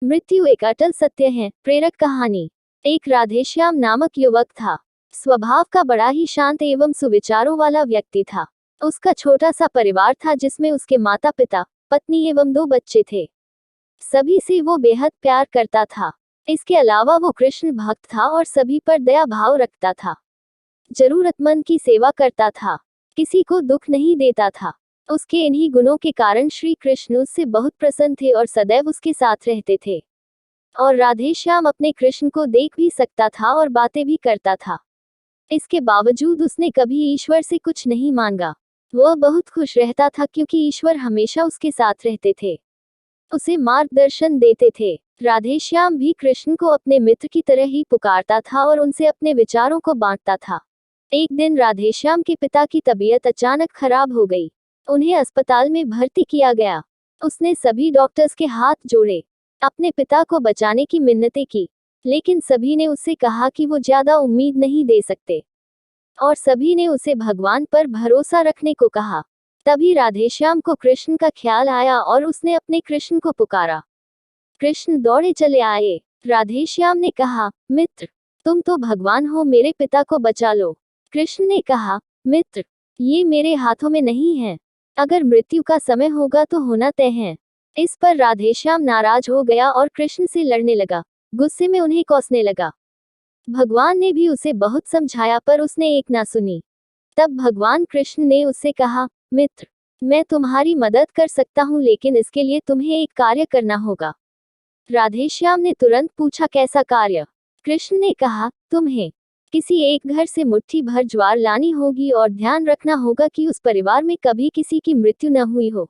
मृत्यु एक अटल सत्य है। प्रेरक कहानी। एक राधेश्याम नामक युवक था। स्वभाव का बड़ा ही शांत एवं सुविचारों वाला व्यक्ति था। उसका छोटा सा परिवार था जिसमें उसके माता पिता, पत्नी एवं 2 बच्चे थे। सभी से वो बेहद प्यार करता था। इसके अलावा वो कृष्ण भक्त था और सभी पर दया भाव रखता था। जरूरतमंद की सेवा करता था। किसी को दुख नहीं देता था। उसके इन्हीं गुणों के कारण श्री कृष्ण उससे बहुत प्रसन्न थे और सदैव उसके साथ रहते थे। और राधेश्याम अपने कृष्ण को देख भी सकता था और बातें भी करता था। इसके बावजूद उसने कभी ईश्वर से कुछ नहीं मांगा। वह बहुत खुश रहता था क्योंकि ईश्वर हमेशा उसके साथ रहते थे, उसे मार्गदर्शन देते थे। राधेश्याम भी कृष्ण को अपने मित्र की तरह ही पुकारता था और उनसे अपने विचारों को बांटता था। एक दिन राधेश्याम के पिता की तबीयत अचानक खराब हो गई। उन्हें अस्पताल में भर्ती किया गया। उसने सभी डॉक्टर्स के हाथ जोड़े, अपने पिता को बचाने की मिन्नतें की, लेकिन सभी ने उससे कहा कि वो ज्यादा उम्मीद नहीं दे सकते और सभी ने उसे भगवान पर भरोसा रखने को कहा। तभी राधेश्याम को कृष्ण का ख्याल आया और उसने अपने कृष्ण को पुकारा। कृष्ण दौड़े चले आए। राधेश्याम ने कहा, मित्र, तुम तो भगवान हो, मेरे पिता को बचा लो। कृष्ण ने कहा, मित्र, ये मेरे हाथों में नहीं है। अगर मृत्यु का समय होगा तो होना तय है। इस पर राधेश्याम नाराज हो गया और कृष्ण से लड़ने लगा, गुस्से में उन्हें कोसने लगा। भगवान ने भी उसे बहुत समझाया पर उसने एक ना सुनी। तब भगवान कृष्ण ने उससे कहा, मित्र, मैं तुम्हारी मदद कर सकता हूँ, लेकिन इसके लिए तुम्हें एक कार्य करना होगा। राधेश्याम ने तुरंत पूछा, कैसा कार्य? कृष्ण ने कहा, तुम्हें किसी एक घर से मुट्ठी भर ज्वार लानी होगी और ध्यान रखना होगा कि उस परिवार में कभी किसी की मृत्यु न हुई हो।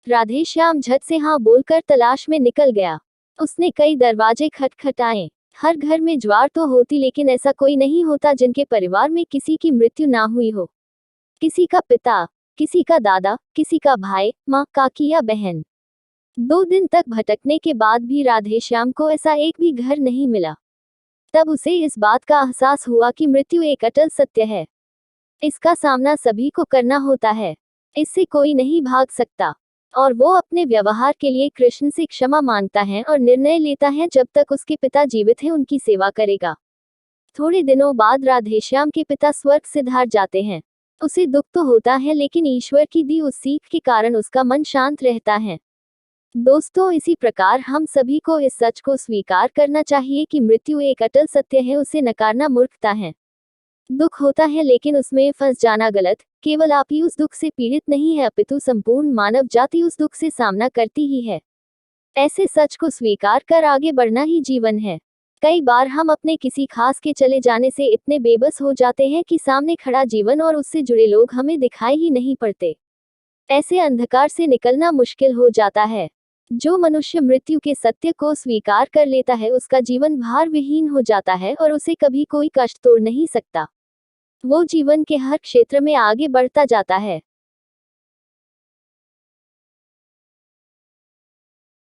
राधेश्याम झट से हाँ बोलकर तलाश में निकल गया। उसने कई दरवाजे खटखटाए। हर घर में ज्वार तो होती, लेकिन ऐसा कोई नहीं होता जिनके परिवार में किसी की मृत्यु ना हुई हो। किसी का पिता, किसी का दादा, किसी का भाई, माँ, काकी या बहन। 2 दिन तक भटकने के बाद भी राधेश्याम को ऐसा एक भी घर नहीं मिला। तब उसे इस बात का एहसास हुआ कि मृत्यु एक अटल सत्य है। इसका सामना सभी को करना होता है। इससे कोई नहीं भाग सकता। और वो अपने व्यवहार के लिए कृष्ण से क्षमा मांगता है और निर्णय लेता है जब तक उसके पिता जीवित हैं उनकी सेवा करेगा। थोड़े दिनों बाद राधेश्याम के पिता स्वर्ग सिधार जाते हैं। उसे दुख तो होता है, लेकिन ईश्वर की दी उस सीख के कारण उसका मन शांत रहता है। दोस्तों, इसी प्रकार हम सभी को इस सच को स्वीकार करना चाहिए कि मृत्यु एक अटल सत्य है। उसे नकारना मूर्खता है। दुख होता है, लेकिन उसमें फंस जाना गलत। केवल आप ही उस दुख से पीड़ित नहीं है, अपितु संपूर्ण मानव जाति उस दुख से सामना करती ही है। ऐसे सच को स्वीकार कर आगे बढ़ना ही जीवन है। कई बार हम अपने किसी खास के चले जाने से इतने बेबस हो जाते हैं कि सामने खड़ा जीवन और उससे जुड़े लोग हमें दिखाई ही नहीं पड़ते। ऐसे अंधकार से निकलना मुश्किल हो जाता है। जो मनुष्य मृत्यु के सत्य को स्वीकार कर लेता है, उसका जीवन भार विहीन हो जाता है और उसे कभी कोई कष्ट तोड़ नहीं सकता। वो जीवन के हर क्षेत्र में आगे बढ़ता जाता है।